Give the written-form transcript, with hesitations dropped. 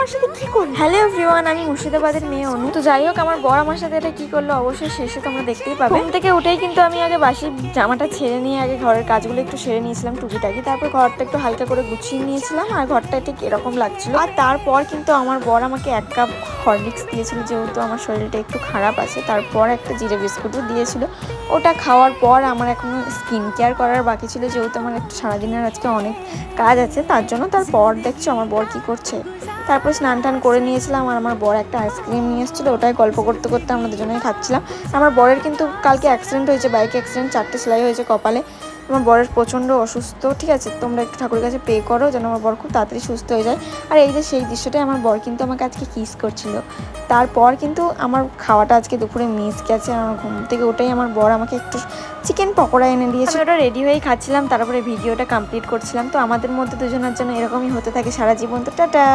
আমার সাথে কি করলো? হ্যালো এভরিওয়ান, আমি মুর্শিদাবাদের মেয়ে অনু। তো যাই হোক, আমার বর আমার সাথে এটা কি করলো অবশ্যই শেষে তোমরা দেখতেই পাবে। ঘুম থেকে উঠেই কিন্তু আমি আগে বাসি জামাটা ছেড়ে নিয়ে আগে ঘরের কাজগুলো একটু সেরে নিয়েছিলাম টুকিটাকি। তারপর ঘরটা একটু হালকা করে গুছিয়ে নিয়েছিলাম আর ঘরটা ঠিক এরকম লাগছিল। আর তারপর কিন্তু আমার বর আমাকে 1 কাপ হরলিক্স দিয়েছিল, যেহেতু আমার শরীরটা একটু খারাপ আছে। তারপর একটা জিরে বিস্কুটও দিয়েছিল। ওটা খাওয়ার পর আমার এখনো স্কিন কেয়ার করার বাকি ছিল, যেহেতু আমার একটু সারাদিনের আজকে অনেক কাজ আছে তার জন্য। তারপর দেখছো আমার বর কি করছে। তারপর স্নান টান করে নিয়েছিলাম আর আমার বর একটা আইসক্রিম নিয়ে এসেছিলো, ওটাই গল্প করতে করতে আমরা দুজনেই খাচ্ছিলাম। আমার বরের কিন্তু কালকে অ্যাক্সিডেন্ট হয়েছে, বাইক অ্যাক্সিডেন্ট, 4টে সেলাই হয়েছে কপালে। আমার বরের প্রচণ্ড অসুস্থ, ঠিক আছে, তোমরা একটু ঠাকুরের কাছে পে করো যেন আমার বর খুব তাড়াতাড়ি সুস্থ হয়ে যায়। আর এই যে সেই দৃশ্যটাই আমার বর কিন্তু আমাকে আজকে কিস করছিল। তারপর কিন্তু আমার খাওয়াটা আজকে দুপুরে মিস গেছে। আমার ঘুম থেকে ওটাই আমার বর আমাকে একটু চিকেন পকোড়া এনে দিয়েছে, ওটা রেডি হয়েই খাচ্ছিলাম, তারপরে ভিডিওটা কমপ্লিট করছিলাম। তো আমাদের মধ্যে দুজনের জন্য এরকমই হতে থাকে সারা জীবন। তো টাটা।